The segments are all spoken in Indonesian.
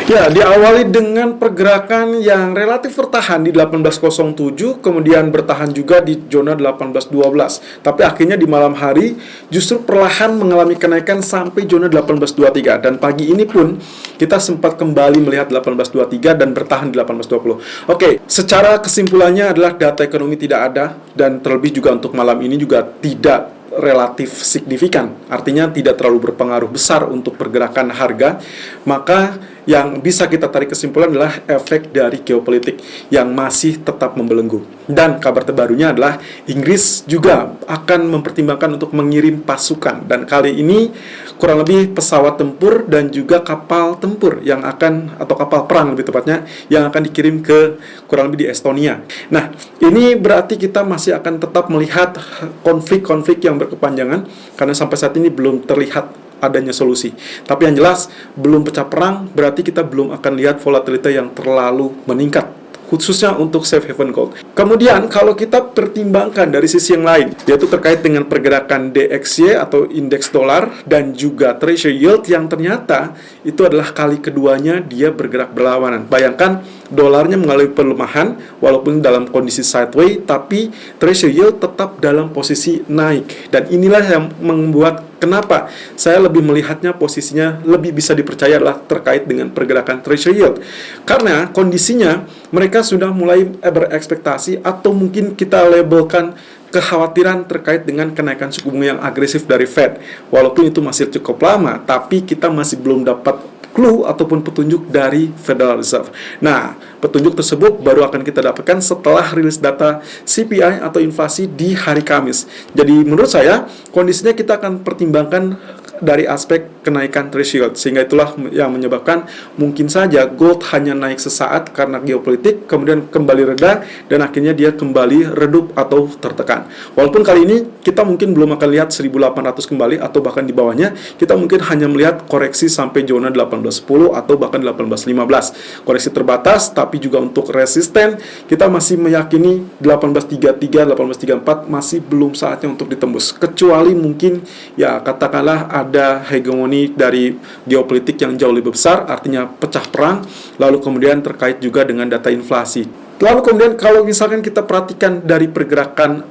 Ya, diawali dengan pergerakan yang relatif bertahan di 1807, kemudian bertahan juga di zona 1812. Tapi akhirnya di malam hari justru perlahan mengalami kenaikan sampai zona 1823. Dan pagi ini pun kita sempat kembali melihat 1823 dan bertahan di 1820. Oke, secara kesimpulannya adalah data ekonomi tidak ada, dan terlebih juga untuk malam ini juga tidak relatif signifikan, artinya tidak terlalu berpengaruh besar untuk pergerakan harga. Maka yang bisa kita tarik kesimpulan adalah efek dari geopolitik yang masih tetap membelenggu. Dan kabar terbarunya adalah Inggris juga akan mempertimbangkan untuk mengirim pasukan, dan kali ini kurang lebih pesawat tempur dan juga kapal tempur yang akan, atau kapal perang lebih tepatnya, yang akan dikirim ke kurang lebih di Estonia. Nah, ini berarti kita masih akan tetap melihat konflik-konflik yang berkepanjangan, karena sampai saat ini belum terlihat adanya solusi. Tapi yang jelas, belum pecah perang, berarti kita belum akan lihat volatility yang terlalu meningkat, khususnya untuk safe haven gold. Kemudian kalau kita pertimbangkan dari sisi yang lain, yaitu terkait dengan pergerakan DXY atau indeks dolar dan juga treasury yield, yang ternyata itu adalah kali keduanya dia bergerak berlawanan. Bayangkan, dolarnya mengalami pelemahan walaupun dalam kondisi sideways, tapi treasury yield tetap dalam posisi naik. Dan inilah yang membuat kenapa saya lebih melihatnya posisinya lebih bisa dipercaya adalah terkait dengan pergerakan treasury yield. Karena kondisinya mereka sudah mulai berekspektasi, atau mungkin kita labelkan kekhawatiran terkait dengan kenaikan suku bunga yang agresif dari Fed. Walaupun itu masih cukup lama, tapi kita masih belum dapat clue ataupun petunjuk dari Federal Reserve. Nah, petunjuk tersebut baru akan kita dapatkan setelah rilis data CPI atau inflasi di hari Kamis. Jadi menurut saya, kondisinya kita akan pertimbangkan dari aspek kenaikan threshold, sehingga itulah yang menyebabkan mungkin saja gold hanya naik sesaat karena geopolitik, kemudian kembali reda, dan akhirnya dia kembali redup atau tertekan. Walaupun kali ini kita mungkin belum akan lihat 1800 kembali, atau bahkan di bawahnya, kita mungkin hanya melihat koreksi sampai zona 1810 atau bahkan 1815. Koreksi terbatas, tapi juga untuk resisten kita masih meyakini 1833, 1834 masih belum saatnya untuk ditembus, kecuali mungkin ya katakanlah ada hegemoni dari geopolitik yang jauh lebih besar, artinya pecah perang, lalu kemudian terkait juga dengan data inflasi. Lalu kemudian kalau misalkan kita perhatikan dari pergerakan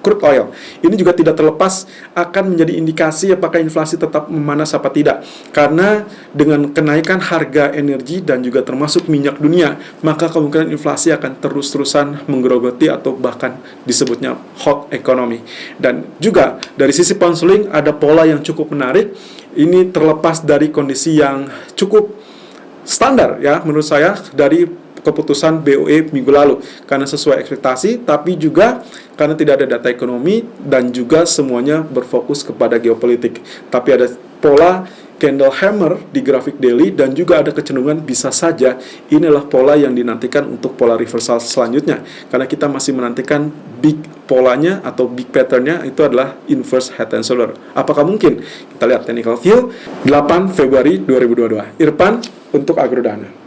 crude oil, ini juga tidak terlepas akan menjadi indikasi apakah inflasi tetap memanas apa tidak. Karena dengan kenaikan harga energi dan juga termasuk minyak dunia, maka kemungkinan inflasi akan terus-terusan menggerogoti atau bahkan disebutnya hot economy. Dan juga dari sisi pound sterling ada pola yang cukup menarik. Ini terlepas dari kondisi yang cukup standar ya menurut saya dari keputusan BOE minggu lalu, karena sesuai ekspektasi, tapi juga karena tidak ada data ekonomi dan juga semuanya berfokus kepada geopolitik. Tapi ada pola candle hammer di grafik daily, dan juga ada kecenderungan bisa saja inilah pola yang dinantikan untuk pola reversal selanjutnya, karena kita masih menantikan big polanya atau big patternnya itu adalah inverse head and shoulder. Apakah mungkin? Kita lihat technical view 8 Februari 2022. Irfan untuk Agrodana.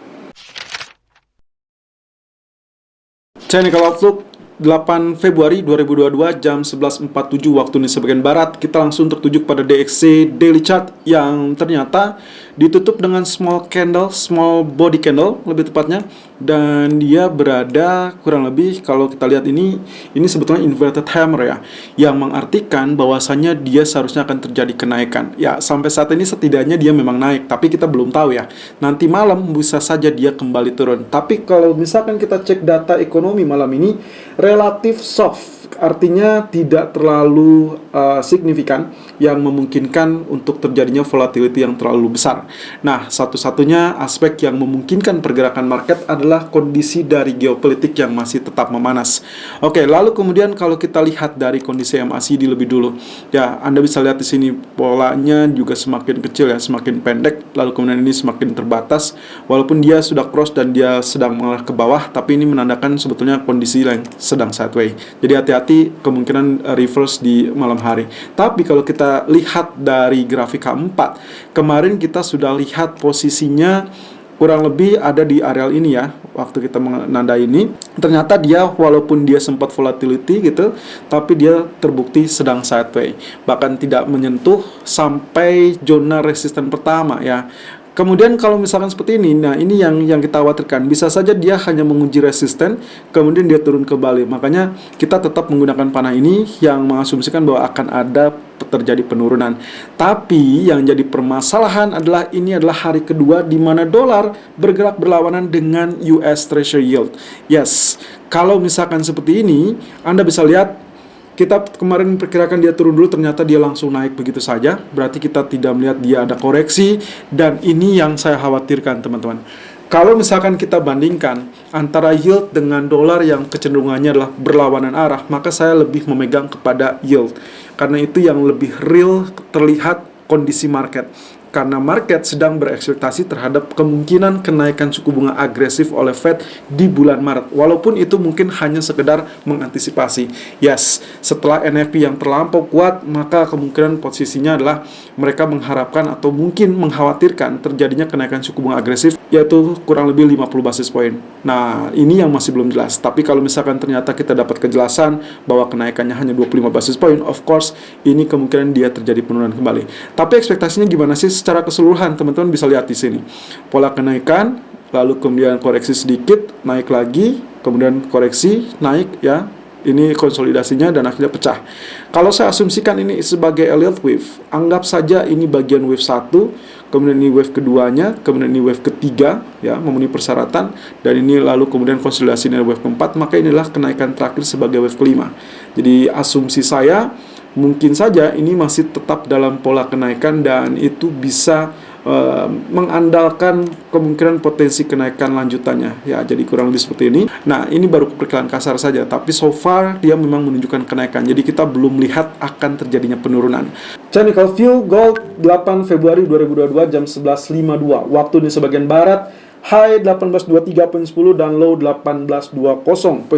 Technical Outlook 8 Februari 2022 jam 11.47 waktu Indonesia bagian Barat. Kita langsung tertuju pada DXY Daily Chart yang ternyata ditutup dengan small candle, small body candle lebih tepatnya, dan dia berada kurang lebih, kalau kita lihat ini sebetulnya inverted hammer ya, yang mengartikan bahwasannya dia seharusnya akan terjadi kenaikan. Ya, sampai saat ini setidaknya dia memang naik, tapi kita belum tahu ya. Nanti malam bisa saja dia kembali turun. Tapi kalau misalkan kita cek data ekonomi malam ini relatif soft, artinya tidak terlalu signifikan yang memungkinkan untuk terjadinya volatility yang terlalu besar. Nah, satu-satunya aspek yang memungkinkan pergerakan market adalah kondisi dari geopolitik yang masih tetap memanas. Oke, lalu kemudian kalau kita lihat dari kondisi MACD lebih dulu, ya Anda bisa lihat di sini polanya juga semakin kecil ya, semakin pendek, lalu kemudian ini semakin terbatas, walaupun dia sudah cross dan dia sedang mengarah ke bawah, tapi ini menandakan sebetulnya kondisi yang sedang sideways. Jadi hati-hati kemungkinan reverse di malam hari. Tapi kalau kita lihat dari grafik K4, kemarin kita sudah lihat posisinya kurang lebih ada di areal ini ya. Waktu kita menandai ini, ternyata dia walaupun dia sempat volatility gitu, tapi dia terbukti sedang sideways, bahkan tidak menyentuh sampai zona resisten pertama ya. Kemudian kalau misalkan seperti ini, nah ini yang kita khawatirkan. Bisa saja dia hanya menguji resisten, kemudian dia turun kembali. Makanya kita tetap menggunakan panah ini yang mengasumsikan bahwa akan ada terjadi penurunan. Tapi yang jadi permasalahan adalah ini adalah hari kedua di mana dolar bergerak berlawanan dengan US Treasury Yield. Yes, kalau misalkan seperti ini, Anda bisa lihat kita kemarin memperkirakan dia turun dulu, ternyata dia langsung naik begitu saja. Berarti kita tidak melihat dia ada koreksi, dan ini yang saya khawatirkan, teman-teman. Kalau misalkan kita bandingkan antara yield dengan dolar yang kecenderungannya adalah berlawanan arah, maka saya lebih memegang kepada yield. Karena itu yang lebih real terlihat kondisi market. Karena market sedang berekspektasi terhadap kemungkinan kenaikan suku bunga agresif oleh Fed di bulan Maret. Walaupun itu mungkin hanya sekedar mengantisipasi. Yes, setelah NFP yang terlampau kuat, maka kemungkinan posisinya adalah mereka mengharapkan atau mungkin mengkhawatirkan terjadinya kenaikan suku bunga agresif, yaitu kurang lebih 50 basis point. Nah, ini yang masih belum jelas. Tapi kalau misalkan ternyata kita dapat kejelasan bahwa kenaikannya hanya 25 basis point, of course, ini kemungkinan dia terjadi penurunan kembali. Tapi ekspektasinya gimana sih? Secara keseluruhan, teman-teman bisa lihat di sini. Pola kenaikan, lalu kemudian koreksi sedikit, naik lagi, kemudian koreksi, naik ya. Ini konsolidasinya dan akhirnya pecah. Kalau saya asumsikan ini sebagai Elliott wave, anggap saja ini bagian wave 1, kemudian ini wave keduanya, kemudian ini wave ketiga ya, memenuhi persyaratan, dan ini lalu kemudian konsolidasi dari wave keempat, maka inilah kenaikan terakhir sebagai wave kelima. Jadi asumsi saya mungkin saja ini masih tetap dalam pola kenaikan dan itu bisa mengandalkan kemungkinan potensi kenaikan lanjutannya ya, jadi kurang lebih seperti ini. Nah, ini baru perkiraan kasar saja, tapi so far dia memang menunjukkan kenaikan, jadi kita belum melihat akan terjadinya penurunan. Technical view gold 8 Februari 2022 jam 11.52 waktu Indonesia bagian barat, high 1823.10 dan low 1820.10.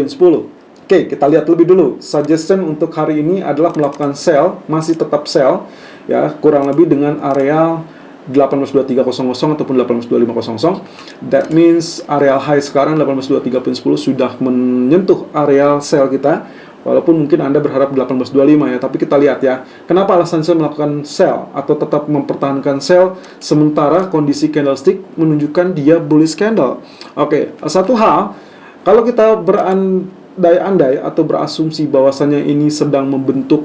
Oke, kita lihat lebih dulu. Suggestion untuk hari ini adalah melakukan sell, masih tetap sell ya, kurang lebih dengan area 1823.00 ataupun 1825.00. That means area high sekarang 1823.10 sudah menyentuh area sell kita. Walaupun mungkin Anda berharap 1825 ya, tapi kita lihat ya. Kenapa alasan saya melakukan sell atau tetap mempertahankan sell sementara kondisi candlestick menunjukkan dia bullish candle. Oke, satu hal, kalau kita berandai-andai atau berasumsi bahwasannya ini sedang membentuk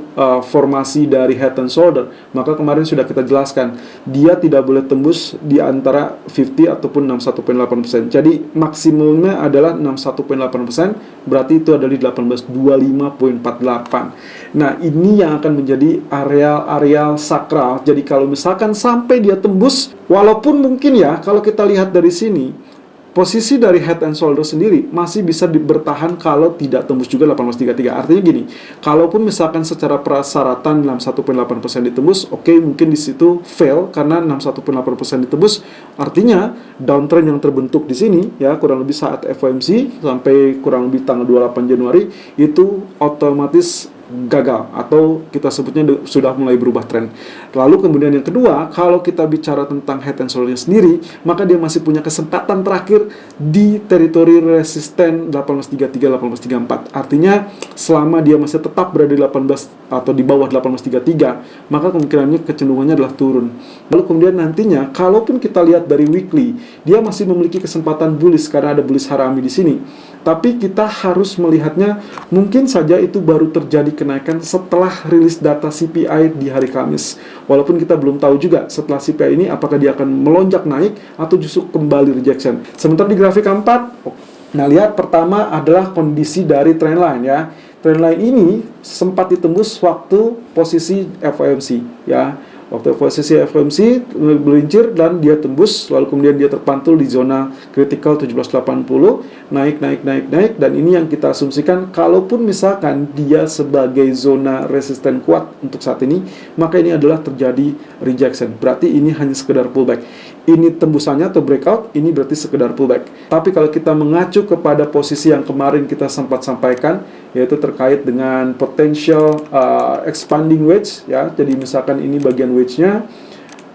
formasi dari head and shoulder, maka kemarin sudah kita jelaskan dia tidak boleh tembus di antara 50 ataupun 61.8%. Jadi maksimumnya adalah 61.8%, berarti itu adalah di 1825.48. Nah, ini yang akan menjadi areal sakral. Jadi kalau misalkan sampai dia tembus, walaupun mungkin ya kalau kita lihat dari sini posisi dari head and shoulder sendiri masih bisa bertahan kalau tidak tembus juga 1833. Artinya gini, kalaupun misalkan secara persyaratan 61.8% ditembus, oke, mungkin di situ fail karena 61.8% ditembus, artinya downtrend yang terbentuk di sini ya, kurang lebih saat FOMC sampai kurang lebih tanggal 28 Januari itu otomatis gagal atau kita sebutnya sudah mulai berubah tren. Lalu kemudian yang kedua, kalau kita bicara tentang head and shoulder sendiri, maka dia masih punya kesempatan terakhir di teritori resisten 1833 1834. Artinya selama dia masih tetap berada di 18 atau di bawah 1833, maka kemungkinannya kecenderungannya adalah turun. Lalu kemudian nantinya kalaupun kita lihat dari weekly, dia masih memiliki kesempatan bullish karena ada bullish harami di sini. Tapi kita harus melihatnya mungkin saja itu baru terjadi kenaikan setelah rilis data CPI di hari Kamis. Walaupun kita belum tahu juga setelah CPI ini apakah dia akan melonjak naik atau justru kembali rejection. Sementara di grafik keempat, nah lihat pertama adalah kondisi dari trendline ya. Trendline ini sempat ditembus waktu posisi FOMC ya. Waktu posisi FOMC melincir dan dia tembus, lalu kemudian dia terpantul di zona critical 1780, naik, dan ini yang kita asumsikan kalaupun misalkan dia sebagai zona resisten kuat untuk saat ini, maka ini adalah terjadi rejection. Berarti ini hanya sekedar pullback. Ini tembusannya atau breakout, ini berarti sekedar pullback. Tapi kalau kita mengacu kepada posisi yang kemarin kita sempat sampaikan, yaitu terkait dengan potential expanding wedge ya. Jadi misalkan ini bagian wedge-nya,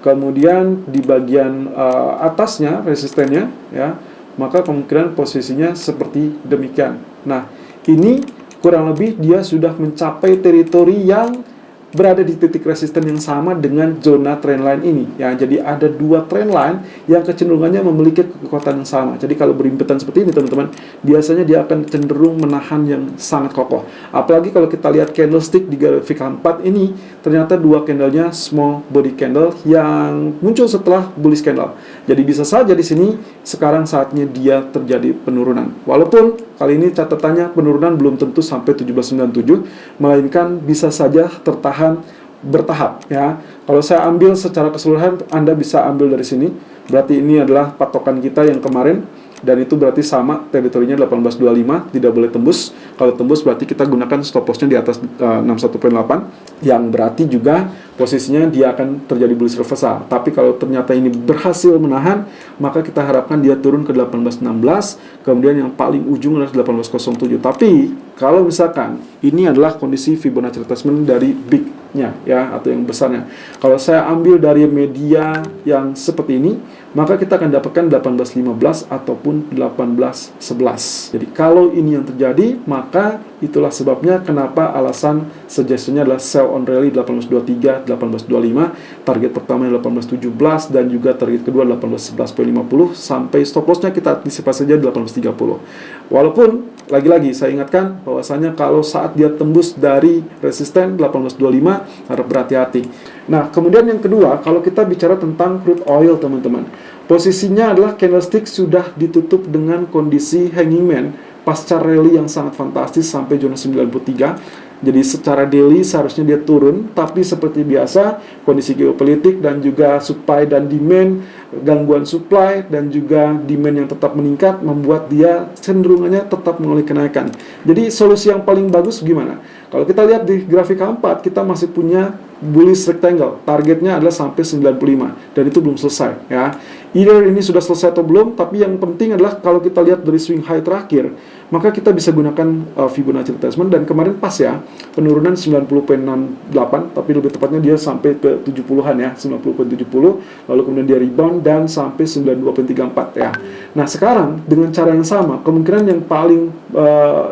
kemudian di bagian atasnya resistennya ya, maka kemungkinan posisinya seperti demikian. Nah, ini kurang lebih dia sudah mencapai teritori yang berada di titik resisten yang sama dengan zona trendline ini ya. Jadi ada dua trendline yang kecenderungannya memiliki kekuatan yang sama. Jadi kalau berimpetan seperti ini teman-teman, biasanya dia akan cenderung menahan yang sangat kokoh. Apalagi kalau kita lihat candlestick di grafik 4 ini, ternyata dua candlenya small body candle yang muncul setelah bullish candle. Jadi bisa saja di sini sekarang saatnya dia terjadi penurunan. Walaupun kali ini catatannya penurunan belum tentu sampai 1797, melainkan bisa saja bertahap ya. Kalau saya ambil secara keseluruhan, Anda bisa ambil dari sini. Berarti ini adalah patokan kita yang kemarin, dan itu berarti sama teritorinya 1825, tidak boleh tembus. Kalau tembus berarti kita gunakan stop lossnya di atas 61.8, yang berarti juga posisinya dia akan terjadi bullish reversal. Tapi kalau ternyata ini berhasil menahan, maka kita harapkan dia turun ke 1816, kemudian yang paling ujung adalah 1807. Tapi kalau misalkan ini adalah kondisi Fibonacci retracement dari big-nya ya, atau yang besarnya. Kalau saya ambil dari media yang seperti ini, maka kita akan dapatkan 1815 ataupun 1811. Jadi kalau ini yang terjadi, maka itulah sebabnya kenapa alasan suggestionnya adalah sell on rally 1823, 1825, target pertama 1817, dan juga target kedua 1811.50, sampai stop lossnya kita antisipasi saja 1830. Walaupun lagi-lagi saya ingatkan bahwasanya kalau saat dia tembus dari resisten 1825, harap berhati-hati. Nah, kemudian yang kedua, kalau kita bicara tentang crude oil teman-teman, posisinya adalah candlestick sudah ditutup dengan kondisi hanging man pasca rally yang sangat fantastis sampai zona 93. Jadi secara daily seharusnya dia turun, tapi seperti biasa kondisi geopolitik dan juga supply dan demand, gangguan supply dan juga demand yang tetap meningkat membuat dia cenderungannya tetap mengalami kenaikan. Jadi solusi yang paling bagus gimana? Kalau kita lihat di grafik 4, kita masih punya bullish rectangle, targetnya adalah sampai 95, dan itu belum selesai ya. Either ini sudah selesai atau belum, tapi yang penting adalah kalau kita lihat dari swing high terakhir, maka kita bisa gunakan Fibonacci retracement, dan kemarin pas ya, penurunan 90.68, tapi lebih tepatnya dia sampai ke 70-an ya, 90.70, lalu kemudian dia rebound dan sampai 92.34 ya. Nah sekarang dengan cara yang sama, kemungkinan yang paling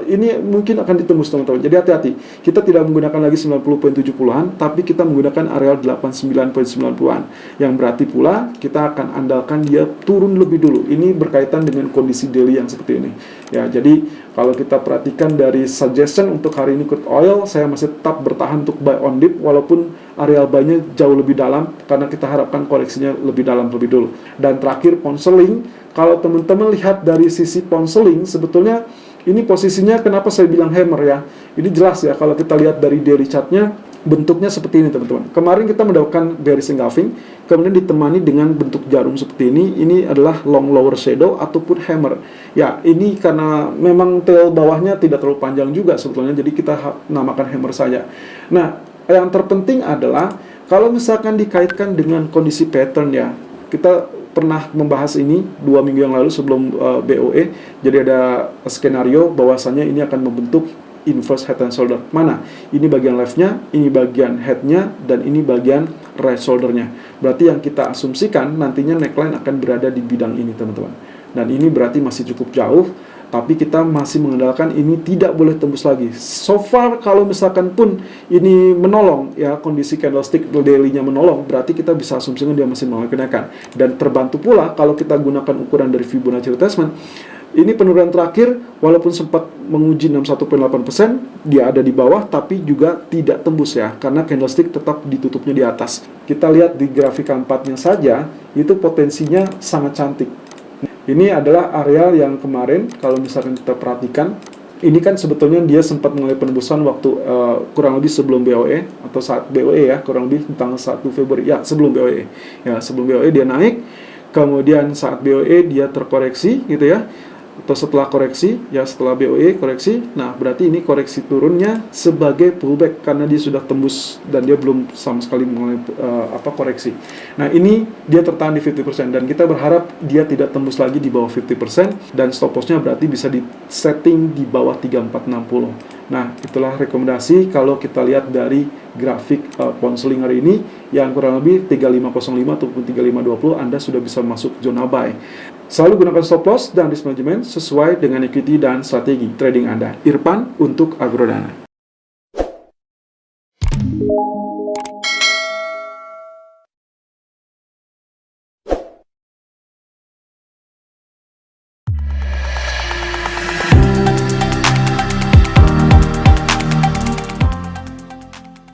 ini mungkin akan ditembus teman-teman. Jadi hati-hati, kita tidak menggunakan lagi 90.70-an, tapi kita menggunakan areal 89.90-an, yang berarti pula kita akan andalkan dia turun lebih dulu. Ini berkaitan dengan kondisi daily yang seperti ini ya. Jadi kalau kita perhatikan dari suggestion untuk hari ini crude oil, saya masih tetap bertahan untuk buy on dip, walaupun areal buy-nya jauh lebih dalam, karena kita harapkan koreksinya lebih dalam lebih dulu. Dan terakhir pound sterling, kalau teman-teman lihat dari sisi pound sterling, sebetulnya ini posisinya kenapa saya bilang hammer ya. Ini jelas ya, kalau kita lihat dari daily chartnya, bentuknya seperti ini teman-teman. Kemarin kita mendapatkan bearish engulfing, kemudian ditemani dengan bentuk jarum seperti ini. Ini adalah long lower shadow ataupun hammer. Ya, ini karena memang tail bawahnya tidak terlalu panjang juga sebetulnya, jadi kita namakan hammer saja. Nah, yang terpenting adalah kalau misalkan dikaitkan dengan kondisi pattern ya, kita pernah membahas ini 2 minggu yang lalu sebelum BOE. Jadi ada skenario bahwasannya ini akan membentuk inverse head and shoulder. Mana? Ini bagian leftnya, ini bagian headnya, dan ini bagian right shouldernya. Berarti yang kita asumsikan nantinya neckline akan berada di bidang ini teman-teman. Dan ini berarti masih cukup jauh, tapi kita masih mengandalkan ini tidak boleh tembus lagi. So far kalau misalkan pun ini menolong ya, kondisi candlestick daily-nya menolong, berarti kita bisa asumsikan dia masih mengalami kenaikan. Dan terbantu pula kalau kita gunakan ukuran dari Fibonacci retracement. Ini penurunan terakhir, walaupun sempat menguji 61.8%, dia ada di bawah, tapi juga tidak tembus ya, karena candlestick tetap ditutupnya di atas. Kita lihat di grafik 4-nya saja, itu potensinya sangat cantik. Ini adalah area yang kemarin, kalau misalkan kita perhatikan, ini kan sebetulnya dia sempat mengalami penembusan waktu kurang lebih sebelum BOE, atau saat BOE ya, kurang lebih tanggal 1 Februari, ya sebelum BOE. Ya, sebelum BOE dia naik, kemudian saat BOE dia terkoreksi gitu ya, atau setelah koreksi, ya setelah BOE koreksi, nah berarti ini koreksi turunnya sebagai pullback karena dia sudah tembus dan dia belum sama sekali mengalami koreksi. Nah ini dia tertahan di 50% dan kita berharap dia tidak tembus lagi di bawah 50% dan stop lossnya berarti bisa di setting di bawah 3460. Nah itulah rekomendasi kalau kita lihat dari grafik pound sterling hari ini yang kurang lebih 3505 ataupun 3520, Anda sudah bisa masuk zona buy. Selalu gunakan stop loss dan risk management sesuai dengan equity dan strategi trading Anda. Irfan untuk Agrodana.